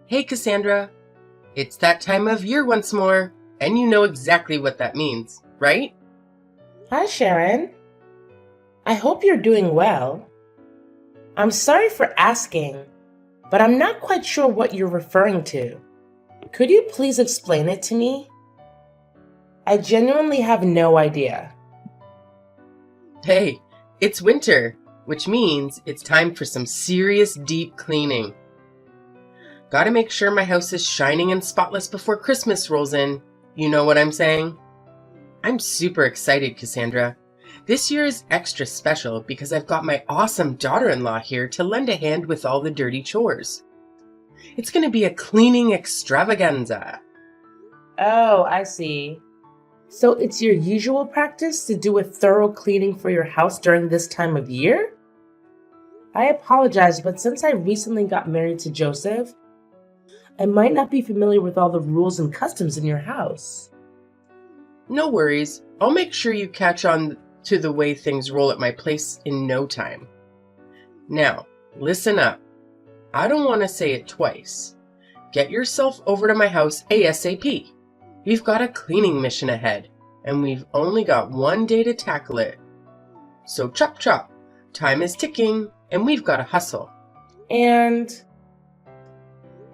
Hey, Cassandra. It's that time of year once more, and you know exactly what that means, right? Hi, Sharon. I hope you're doing well. I'm sorry for asking, but I'm not quite sure what you're referring to. Could you please explain it to me? I genuinely have no idea. Hey, it's winter, which means it's time for some serious deep cleaning. Gotta make sure my house is shining and spotless before Christmas rolls in. You know what I'm saying? I'm super excited, Cassandra. This year is extra special because I've got my awesome daughter-in-law here to lend a hand with all the dirty chores. It's gonna be a cleaning extravaganza. Oh, I see. So it's your usual practice to do a thorough cleaning for your house during this time of year? I apologize, but since I recently got married to Joseph, I might not be familiar with all the rules and customs in your house. No worries, I'll make sure you catch on to the way things roll at my place in no time. Now, listen up. I don't want to say it twice. Get yourself over to my house ASAP. We've got a cleaning mission ahead, and we've only got one day to tackle it. So chop chop, time is ticking, and we've got to hustle. And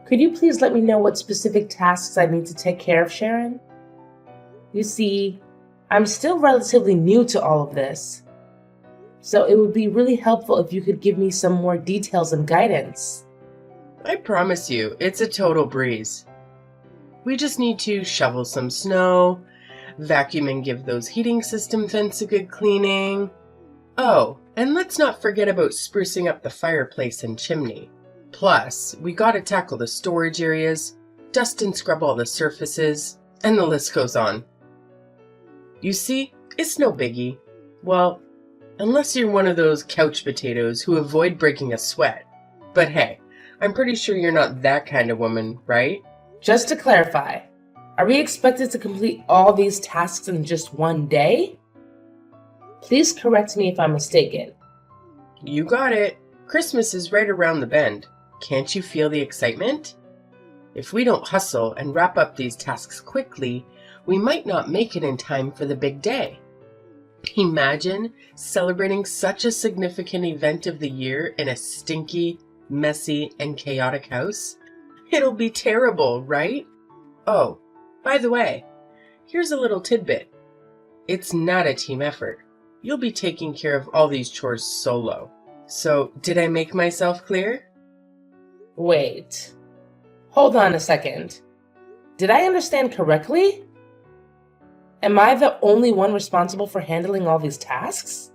could you please let me know what specific tasks I need to take care of, Sharon? You see, I'm still relatively new to all of this, so it would be really helpful if you could give me some more details and guidance. I promise you, it's a total breeze. We just need to shovel some snow, vacuum and give those heating system vents a good cleaning. Oh, and let's not forget about sprucing up the fireplace and chimney. Plus, we gotta tackle the storage areas, dust and scrub all the surfaces, and the list goes on. You see, it's no biggie. Well, unless you're one of those couch potatoes who avoid breaking a sweat. But hey, I'm pretty sure you're not that kind of woman, right? Just to clarify, are we expected to complete all these tasks in just one day? Please correct me if I'm mistaken. You got it. Christmas is right around the bend. Can't you feel the excitement? If we don't hustle and wrap up these tasks quickly, we might not make it in time for the big day. Imagine celebrating such a significant event of the year in a stinky, messy, and chaotic house. It'll be terrible, right? Oh, by the way, here's a little tidbit. It's not a team effort. You'll be taking care of all these chores solo. So, did I make myself clear? Wait. Hold on a second. Did I understand correctly? Am I the only one responsible for handling all these tasks?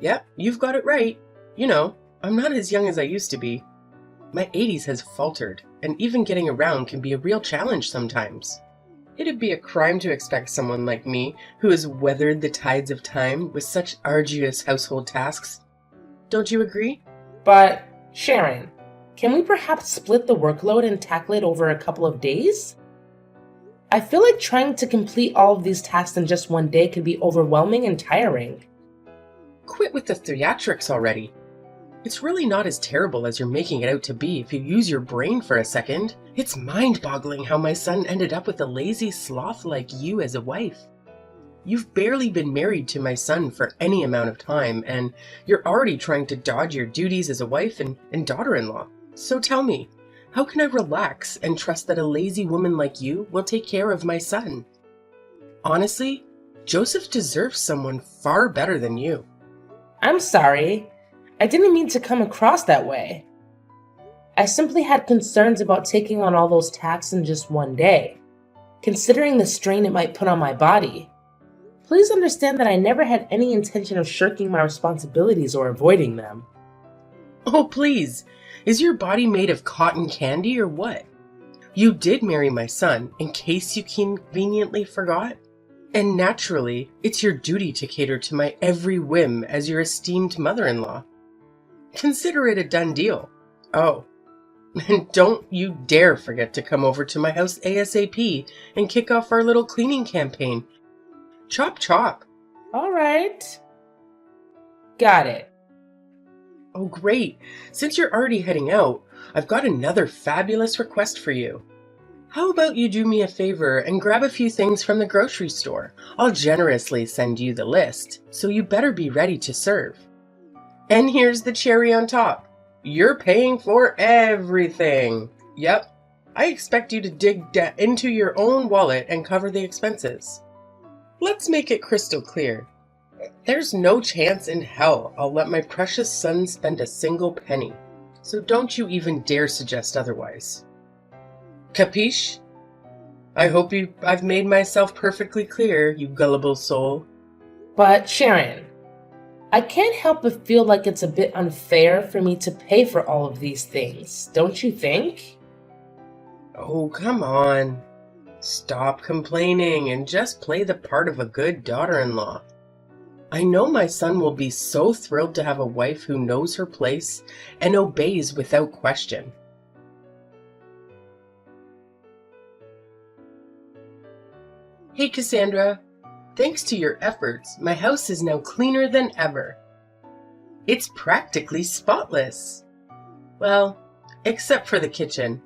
Yep, you've got it right. You know, I'm not as young as I used to be. My 80s has faltered, and even getting around can be a real challenge sometimes. It'd be a crime to expect someone like me, who has weathered the tides of time with such arduous household tasks. Don't you agree? But, Sharon, can we perhaps split the workload and tackle it over a couple of days? I feel like trying to complete all of these tasks in just one day could be overwhelming and tiring. Quit with the theatrics already. It's really not as terrible as you're making it out to be if you use your brain for a second. It's mind-boggling how my son ended up with a lazy sloth like you as a wife. You've barely been married to my son for any amount of time, and you're already trying to dodge your duties as a wife and daughter-in-law. So tell me, how can I relax and trust that a lazy woman like you will take care of my son? Honestly, Joseph deserves someone far better than you. I'm sorry. I didn't mean to come across that way. I simply had concerns about taking on all those tasks in just one day, considering the strain it might put on my body. Please understand that I never had any intention of shirking my responsibilities or avoiding them. Oh, please. Is your body made of cotton candy or what? You did marry my son, in case you conveniently forgot. And naturally, it's your duty to cater to my every whim as your esteemed mother-in-law. Consider it a done deal. Oh, and don't you dare forget to come over to my house ASAP and kick off our little cleaning campaign. Chop chop. All right. Got it. Oh, great. Since you're already heading out, I've got another fabulous request for you. How about you do me a favor and grab a few things from the grocery store? I'll generously send you the list, so you better be ready to serve. And here's the cherry on top. You're paying for everything. Yep, I expect you to dig into your own wallet and cover the expenses. Let's make it crystal clear. There's no chance in hell I'll let my precious son spend a single penny, so don't you even dare suggest otherwise. Capiche? I hope I've made myself perfectly clear, you gullible soul. But Sharon, I can't help but feel like it's a bit unfair for me to pay for all of these things, don't you think? Oh, come on. Stop complaining and just play the part of a good daughter-in-law. I know my son will be so thrilled to have a wife who knows her place and obeys without question. Hey Cassandra, thanks to your efforts, my house is now cleaner than ever. It's practically spotless. Well, except for the kitchen,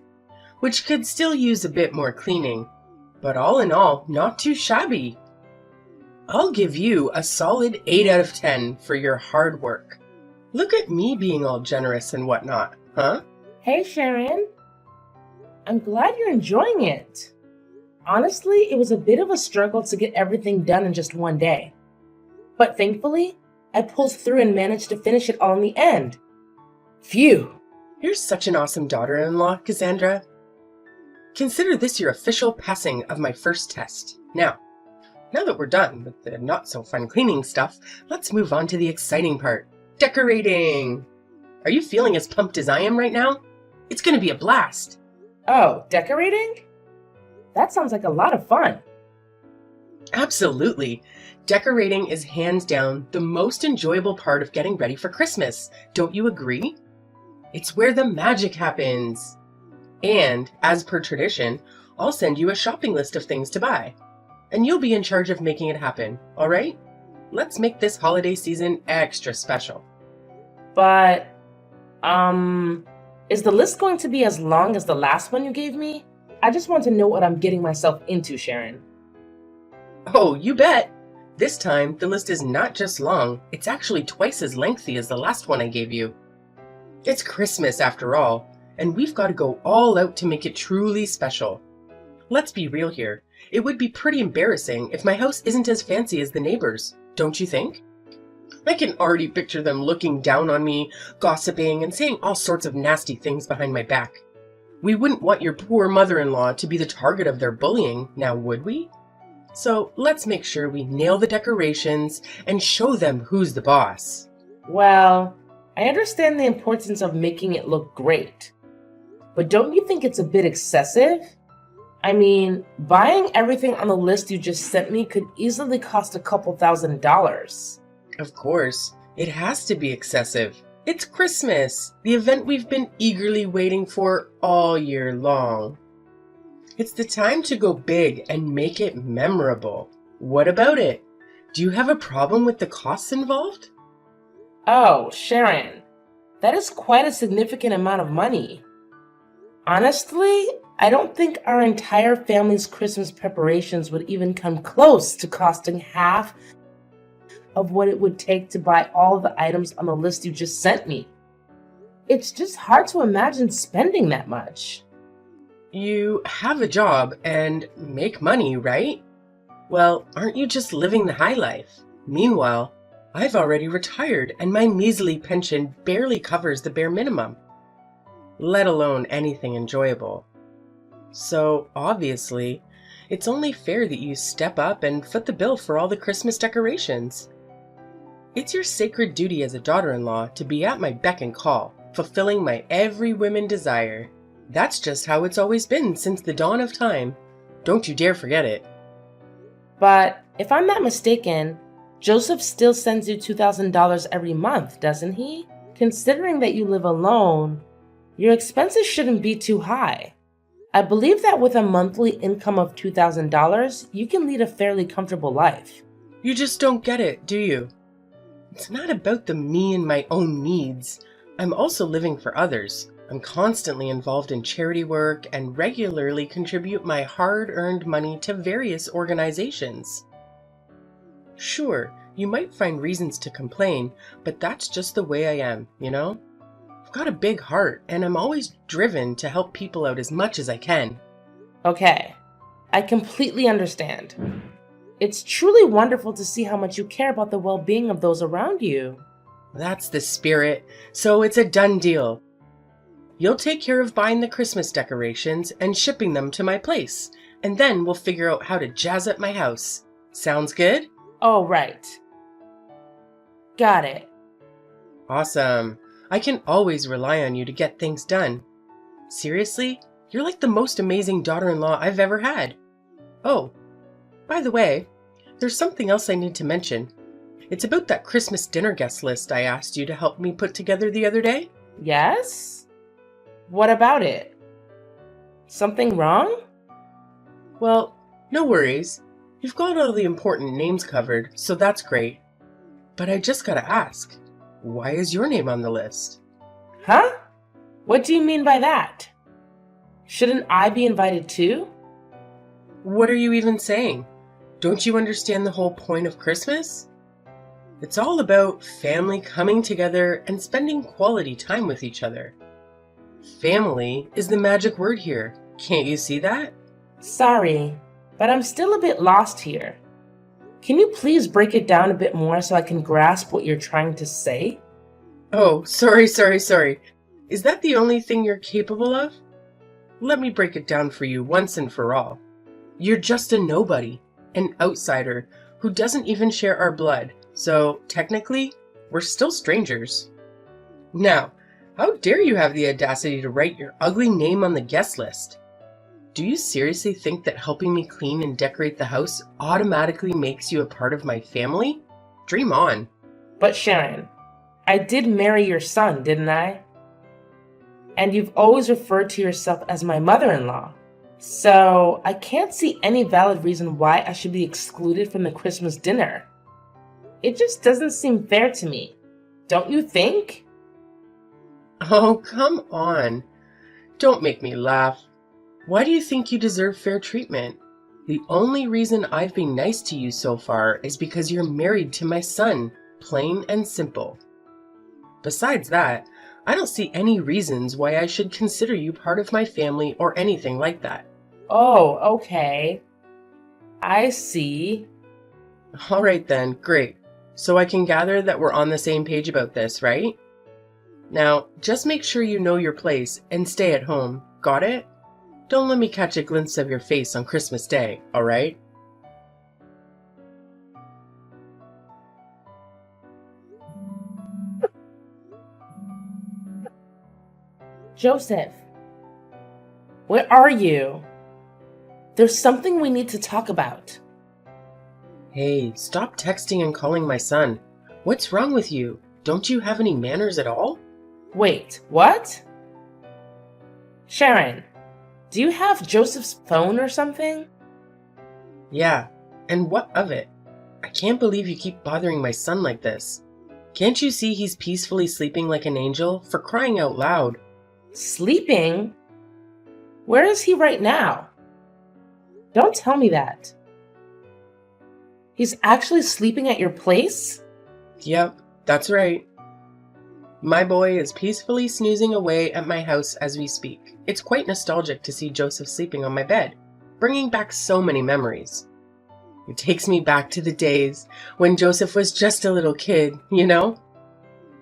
which could still use a bit more cleaning, but all in all, not too shabby. I'll give you a solid 8 out of 10 for your hard work. Look at me being all generous and whatnot, huh? Hey Sharon, I'm glad you're enjoying it. Honestly, it was a bit of a struggle to get everything done in just one day. But thankfully, I pulled through and managed to finish it all in the end. Phew! You're such an awesome daughter-in-law, Cassandra. Consider this your official passing of my first test. Now that we're done with the not-so-fun cleaning stuff, let's move on to the exciting part. Decorating! Are you feeling as pumped as I am right now? It's gonna be a blast! Oh, decorating? That sounds like a lot of fun. Absolutely. Decorating is hands down the most enjoyable part of getting ready for Christmas. Don't you agree? It's where the magic happens. And, as per tradition, I'll send you a shopping list of things to buy. And you'll be in charge of making it happen, alright? Let's make this holiday season extra special. But, is the list going to be as long as the last one you gave me? I just want to know what I'm getting myself into, Sharon. Oh, you bet! This time, the list is not just long, it's actually twice as lengthy as the last one I gave you. It's Christmas after all, and we've got to go all out to make it truly special. Let's be real here. It would be pretty embarrassing if my house isn't as fancy as the neighbors, don't you think? I can already picture them looking down on me, gossiping, and saying all sorts of nasty things behind my back. We wouldn't want your poor mother-in-law to be the target of their bullying, now would we? So let's make sure we nail the decorations and show them who's the boss. Well, I understand the importance of making it look great. But don't you think it's a bit excessive? I mean, buying everything on the list you just sent me could easily cost a couple $1,000s. Of course, it has to be excessive. It's Christmas, the event we've been eagerly waiting for all year long. It's the time to go big and make it memorable. What about it? Do you have a problem with the costs involved? Oh, Sharon, that is quite a significant amount of money. Honestly, I don't think our entire family's Christmas preparations would even come close to costing half of what it would take to buy all the items on the list you just sent me. It's just hard to imagine spending that much. You have a job and make money, right? Well, aren't you just living the high life? Meanwhile, I've already retired and my measly pension barely covers the bare minimum, let alone anything enjoyable. So, obviously, it's only fair that you step up and foot the bill for all the Christmas decorations. It's your sacred duty as a daughter-in-law to be at my beck and call, fulfilling my every whim and desire. That's just how it's always been since the dawn of time. Don't you dare forget it. But if I'm not mistaken, Joseph still sends you $2,000 every month, doesn't he? Considering that you live alone, your expenses shouldn't be too high. I believe that with a monthly income of $2,000, you can lead a fairly comfortable life. You just don't get it, do you? It's not about me and my own needs. I'm also living for others. I'm constantly involved in charity work and regularly contribute my hard-earned money to various organizations. Sure, you might find reasons to complain, but that's just the way I am, you know? I've got a big heart, and I'm always driven to help people out as much as I can. Okay, I completely understand. It's truly wonderful to see how much you care about the well-being of those around you. That's the spirit, so it's a done deal. You'll take care of buying the Christmas decorations and shipping them to my place, and then we'll figure out how to jazz up my house. Sounds good? Oh, right. Got it. Awesome. I can always rely on you to get things done. Seriously, you're like the most amazing daughter-in-law I've ever had. Oh, by the way, there's something else I need to mention. It's about that Christmas dinner guest list I asked you to help me put together the other day. Yes? What about it? Something wrong? Well, no worries. You've got all the important names covered, so that's great. But I just gotta ask, why is your name on the list? Huh? What do you mean by that? Shouldn't I be invited too? What are you even saying? Don't you understand the whole point of Christmas? It's all about family coming together and spending quality time with each other. Family is the magic word here. Can't you see that? Sorry, but I'm still a bit lost here. Can you please break it down a bit more so I can grasp what you're trying to say? Oh, sorry. Is that the only thing you're capable of? Let me break it down for you once and for all. You're just a nobody, an outsider who doesn't even share our blood, so technically, we're still strangers. Now, how dare you have the audacity to write your ugly name on the guest list? Do you seriously think that helping me clean and decorate the house automatically makes you a part of my family? Dream on. But Sharon, I did marry your son, didn't I? And you've always referred to yourself as my mother-in-law. So I can't see any valid reason why I should be excluded from the Christmas dinner. It just doesn't seem fair to me. Don't you think? Oh, come on. Don't make me laugh. Why do you think you deserve fair treatment? The only reason I've been nice to you so far is because you're married to my son, plain and simple. Besides that, I don't see any reasons why I should consider you part of my family or anything like that. Oh, okay. I see. All right then, great. So I can gather that we're on the same page about this, right? Now, just make sure you know your place and stay at home. Got it? Don't let me catch a glimpse of your face on Christmas Day, all right? Joseph, where are you? There's something we need to talk about. Hey, stop texting and calling my son. What's wrong with you? Don't you have any manners at all? Wait, what? Sharon, do you have Joseph's phone or something? Yeah, and what of it? I can't believe you keep bothering my son like this. Can't you see he's peacefully sleeping like an angel, for crying out loud? Sleeping? Where is he right now? Don't tell me that. He's actually sleeping at your place? Yep, that's right. My boy is peacefully snoozing away at my house as we speak. It's quite nostalgic to see Joseph sleeping on my bed, bringing back so many memories. It takes me back to the days when Joseph was just a little kid, you know?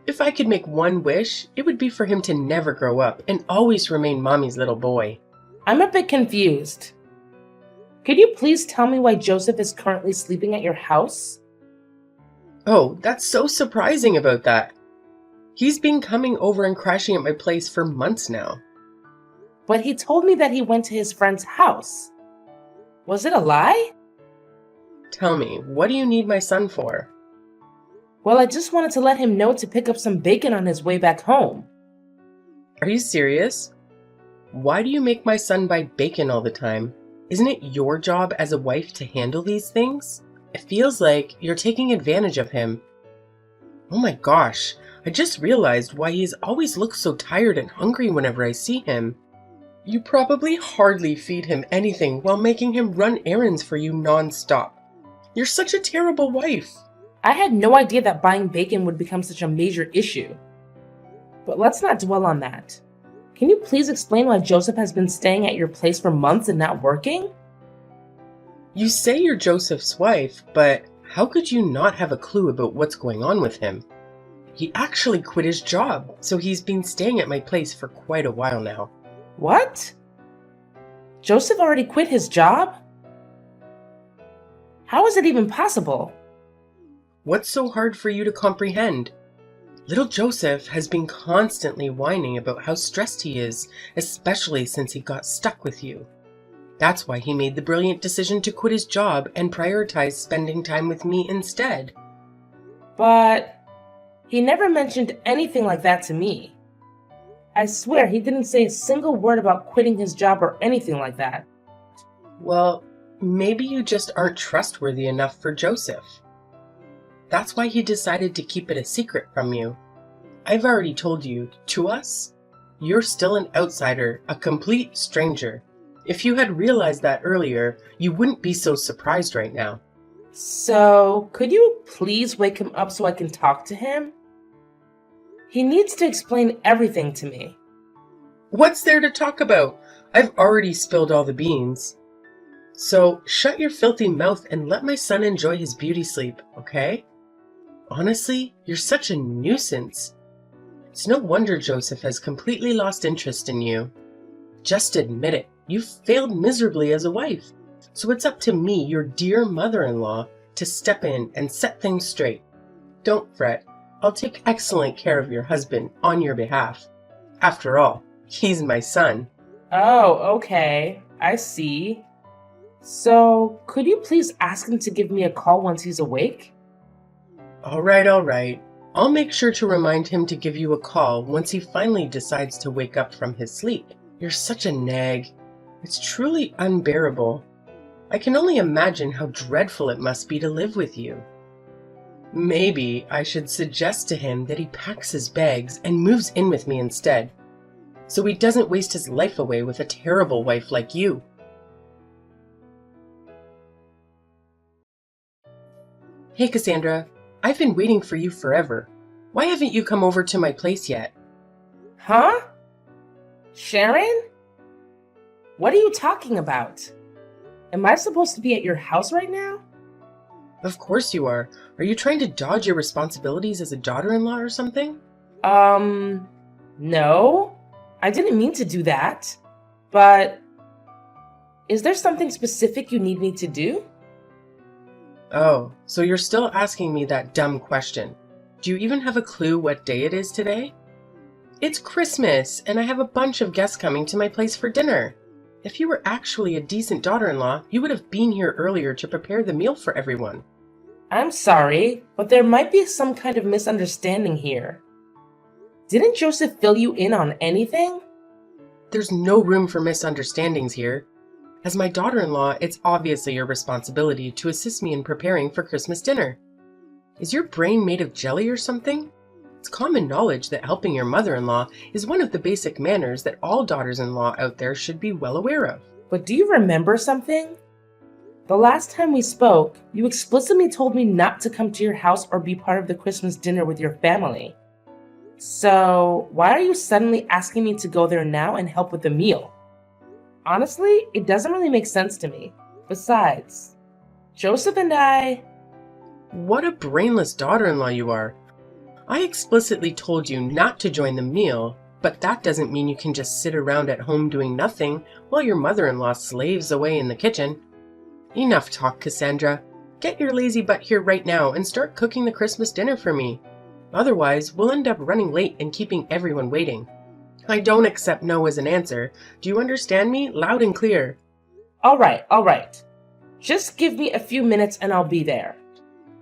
If I could make one wish, it would be for him to never grow up and always remain Mommy's little boy. I'm a bit confused. Could you please tell me why Joseph is currently sleeping at your house? Oh, that's so surprising about that. He's been coming over and crashing at my place for months now. But he told me that he went to his friend's house. Was it a lie? Tell me, what do you need my son for? Well, I just wanted to let him know to pick up some bacon on his way back home. Are you serious? Why do you make my son buy bacon all the time? Isn't it your job as a wife to handle these things? It feels like you're taking advantage of him. Oh my gosh, I just realized why he's always looks so tired and hungry whenever I see him. You probably hardly feed him anything while making him run errands for you non-stop. You're such a terrible wife. I had no idea that buying bacon would become such a major issue. But let's not dwell on that. Can you please explain why Joseph has been staying at your place for months and not working? You say you're Joseph's wife, but how could you not have a clue about what's going on with him? He actually quit his job, so he's been staying at my place for quite a while now. What? Joseph already quit his job? How is it even possible? What's so hard for you to comprehend? Little Joseph has been constantly whining about how stressed he is, especially since he got stuck with you. That's why he made the brilliant decision to quit his job and prioritize spending time with me instead. But he never mentioned anything like that to me. I swear he didn't say a single word about quitting his job or anything like that. Well, maybe you just aren't trustworthy enough for Joseph. That's why he decided to keep it a secret from you. I've already told you, to us, you're still an outsider, a complete stranger. If you had realized that earlier, you wouldn't be so surprised right now. So, could you please wake him up so I can talk to him? He needs to explain everything to me. What's there to talk about? I've already spilled all the beans. So, shut your filthy mouth and let my son enjoy his beauty sleep, okay? Honestly, you're such a nuisance. It's no wonder Joseph has completely lost interest in you. Just admit it, you've failed miserably as a wife. So it's up to me, your dear mother-in-law, to step in and set things straight. Don't fret. I'll take excellent care of your husband on your behalf. After all, he's my son. Oh, okay. I see. So, could you please ask him to give me a call once he's awake? All right. I'll make sure to remind him to give you a call once he finally decides to wake up from his sleep. You're such a nag. It's truly unbearable. I can only imagine how dreadful it must be to live with you. Maybe I should suggest to him that he packs his bags and moves in with me instead, so he doesn't waste his life away with a terrible wife like you. Hey Cassandra, I've been waiting for you forever. Why haven't you come over to my place yet? Huh? Sharon? What are you talking about? Am I supposed to be at your house right now? Of course you are. Are you trying to dodge your responsibilities as a daughter-in-law or something? No. I didn't mean to do that. But is there something specific you need me to do? Oh, so you're still asking me that dumb question. Do you even have a clue what day it is today? It's Christmas, and I have a bunch of guests coming to my place for dinner. If you were actually a decent daughter-in-law, you would have been here earlier to prepare the meal for everyone. I'm sorry, but there might be some kind of misunderstanding here. Didn't Joseph fill you in on anything? There's no room for misunderstandings here. As my daughter-in-law, it's obviously your responsibility to assist me in preparing for Christmas dinner. Is your brain made of jelly or something? It's common knowledge that helping your mother-in-law is one of the basic manners that all daughters-in-law out there should be well aware of. But do you remember something? The last time we spoke, you explicitly told me not to come to your house or be part of the Christmas dinner with your family. So, why are you suddenly asking me to go there now and help with the meal? Honestly, it doesn't really make sense to me. Besides, Joseph and I... What a brainless daughter-in-law you are. I explicitly told you not to join the meal, but that doesn't mean you can just sit around at home doing nothing while your mother-in-law slaves away in the kitchen. Enough talk, Cassandra. Get your lazy butt here right now and start cooking the Christmas dinner for me. Otherwise, we'll end up running late and keeping everyone waiting. I don't accept no as an answer. Do you understand me? Loud and clear. All right. Just give me a few minutes and I'll be there.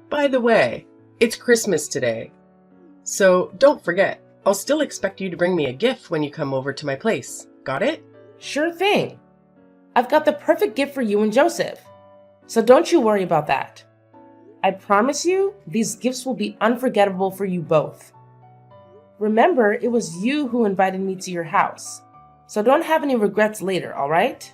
By the way, it's Christmas today. So don't forget, I'll still expect you to bring me a gift when you come over to my place. Got it? Sure thing. I've got the perfect gift for you and Joseph. So don't you worry about that. I promise you, these gifts will be unforgettable for you both. Remember, it was you who invited me to your house. So don't have any regrets later, all right?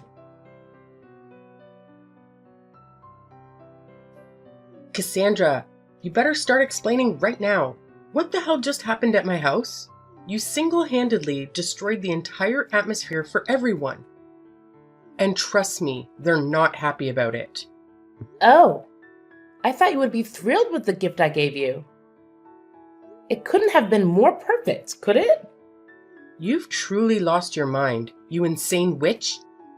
Cassandra, you better start explaining right now. What the hell just happened at my house? You single-handedly destroyed the entire atmosphere for everyone. And trust me, they're not happy about it. Oh, I thought you would be thrilled with the gift I gave you. It couldn't have been more perfect, could it? You've truly lost your mind, you insane witch.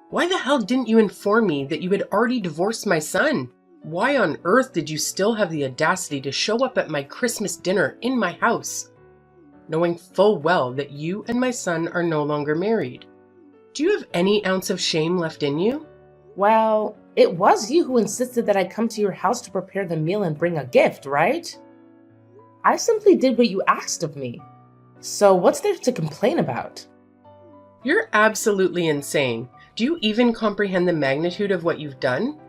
Why the hell didn't you inform me that you had already divorced my son? Why on earth did you still have the audacity to show up at my Christmas dinner in my house, knowing full well that you and my son are no longer married? Do you have any ounce of shame left in you? Well, it was you who insisted that I come to your house to prepare the meal and bring a gift, right? I simply did what you asked of me. So what's there to complain about? You're absolutely insane. Do you even comprehend the magnitude of what you've done?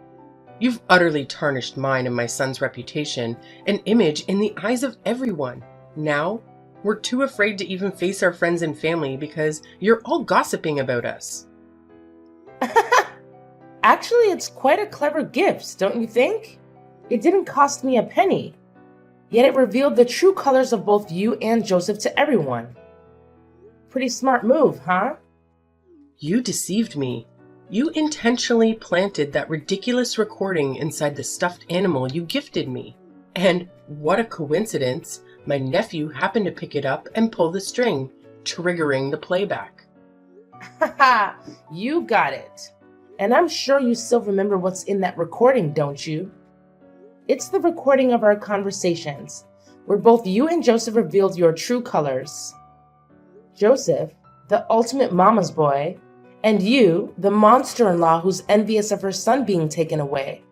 You've utterly tarnished mine and my son's reputation and image in the eyes of everyone. Now, we're too afraid to even face our friends and family because you're all gossiping about us. Actually, it's quite a clever gift, don't you think? It didn't cost me a penny. Yet it revealed the true colors of both you and Joseph to everyone. Pretty smart move, huh? You deceived me. You intentionally planted that ridiculous recording inside the stuffed animal you gifted me. And what a coincidence, my nephew happened to pick it up and pull the string, triggering the playback. Haha, you got it. And I'm sure you still remember what's in that recording, don't you? It's the recording of our conversations, where both you and Joseph revealed your true colors. Joseph, the ultimate mama's boy, and you, the monster-in-law who's envious of her son being taken away,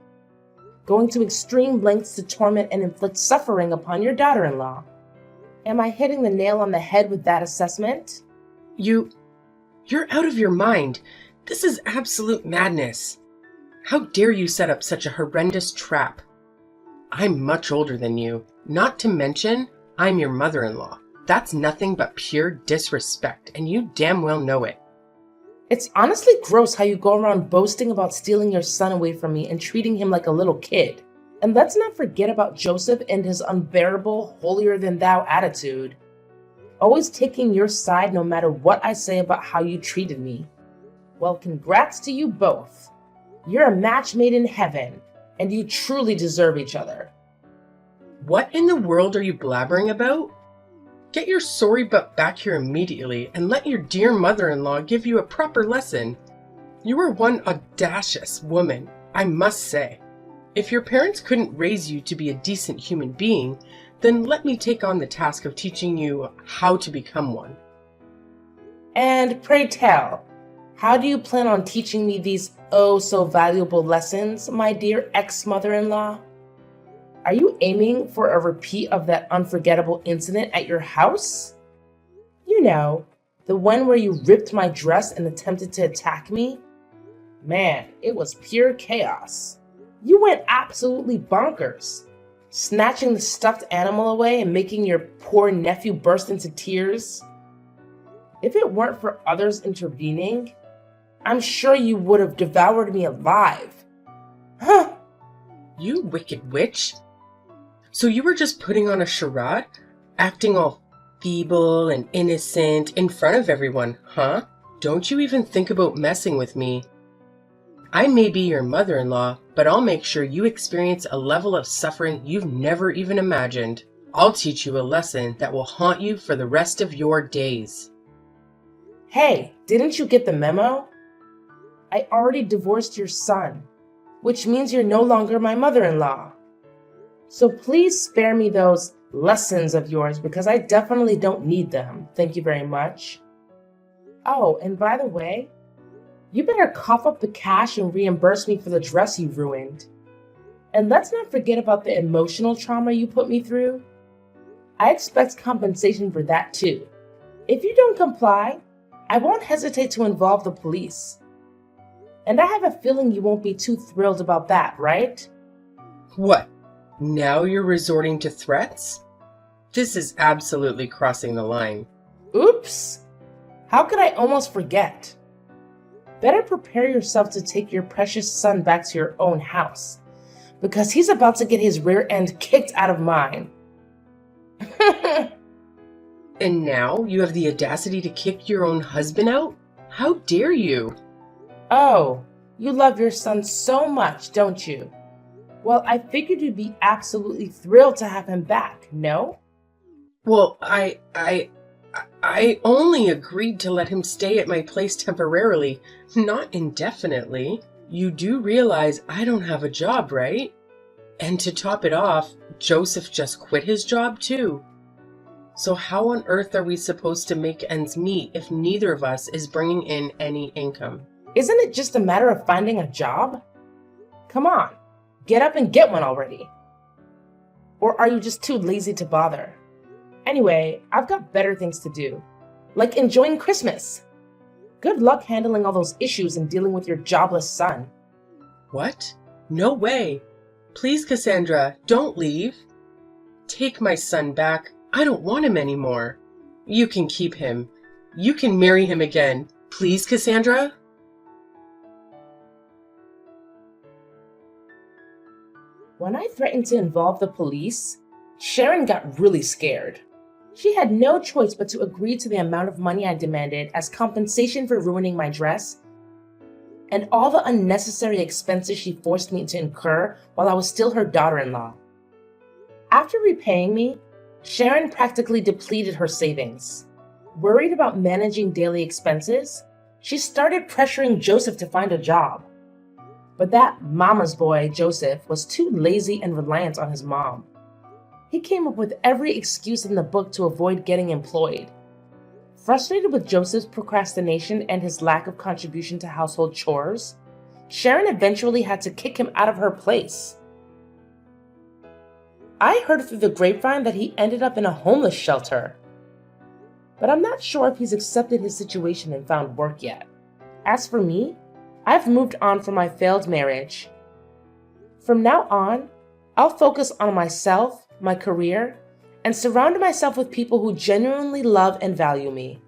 going to extreme lengths to torment and inflict suffering upon your daughter-in-law. Am I hitting the nail on the head with that assessment? You're out of your mind. This is absolute madness. How dare you set up such a horrendous trap? I'm much older than you. Not to mention, I'm your mother-in-law. That's nothing but pure disrespect, and you damn well know it. It's honestly gross how you go around boasting about stealing your son away from me and treating him like a little kid. And let's not forget about Joseph and his unbearable, holier-than-thou attitude. Always taking your side no matter what I say about how you treated me. Well, congrats to you both. You're a match made in heaven, and you truly deserve each other. What in the world are you blabbering about? Get your sorry butt back here immediately and let your dear mother-in-law give you a proper lesson. You are one audacious woman, I must say. If your parents couldn't raise you to be a decent human being, then let me take on the task of teaching you how to become one. And pray tell, how do you plan on teaching me these oh so valuable lessons, my dear ex-mother-in-law? Are you aiming for a repeat of that unforgettable incident at your house? You know, the one where you ripped my dress and attempted to attack me? Man, it was pure chaos. You went absolutely bonkers, snatching the stuffed animal away and making your poor nephew burst into tears. If it weren't for others intervening, I'm sure you would have devoured me alive. Huh? You wicked witch. So you were just putting on a charade? Acting all feeble and innocent in front of everyone, huh? Don't you even think about messing with me. I may be your mother-in-law, but I'll make sure you experience a level of suffering you've never even imagined. I'll teach you a lesson that will haunt you for the rest of your days. Hey, didn't you get the memo? I already divorced your son, which means you're no longer my mother-in-law. So please spare me those lessons of yours because I definitely don't need them. Thank you very much. Oh, and by the way, you better cough up the cash and reimburse me for the dress you ruined. And let's not forget about the emotional trauma you put me through. I expect compensation for that too. If you don't comply, I won't hesitate to involve the police. And I have a feeling you won't be too thrilled about that, right? What? Now you're resorting to threats? This is absolutely crossing the line. Oops! How could I almost forget? Better prepare yourself to take your precious son back to your own house, because he's about to get his rear end kicked out of mine. And now you have the audacity to kick your own husband out? How dare you? Oh, you love your son so much, don't you? Well, I figured you'd be absolutely thrilled to have him back, no? Well, I only agreed to let him stay at my place temporarily, not indefinitely. You do realize I don't have a job, right? And to top it off, Joseph just quit his job too. So how on earth are we supposed to make ends meet if neither of us is bringing in any income? Isn't it just a matter of finding a job? Come on, get up and get one already. Or are you just too lazy to bother? Anyway, I've got better things to do, like enjoying Christmas. Good luck handling all those issues and dealing with your jobless son. What? No way. Please, Cassandra, don't leave. Take my son back. I don't want him anymore. You can keep him. You can marry him again. Please, Cassandra? When I threatened to involve the police, Sharon got really scared. She had no choice but to agree to the amount of money I demanded as compensation for ruining my dress and all the unnecessary expenses she forced me to incur while I was still her daughter-in-law. After repaying me, Sharon practically depleted her savings. Worried about managing daily expenses, she started pressuring Joseph to find a job. But that mama's boy, Joseph, was too lazy and reliant on his mom. He came up with every excuse in the book to avoid getting employed. Frustrated with Joseph's procrastination and his lack of contribution to household chores, Sharon eventually had to kick him out of her place. I heard through the grapevine that he ended up in a homeless shelter. But I'm not sure if he's accepted his situation and found work yet. As for me, I've moved on from my failed marriage. From now on, I'll focus on myself, my career, and surround myself with people who genuinely love and value me.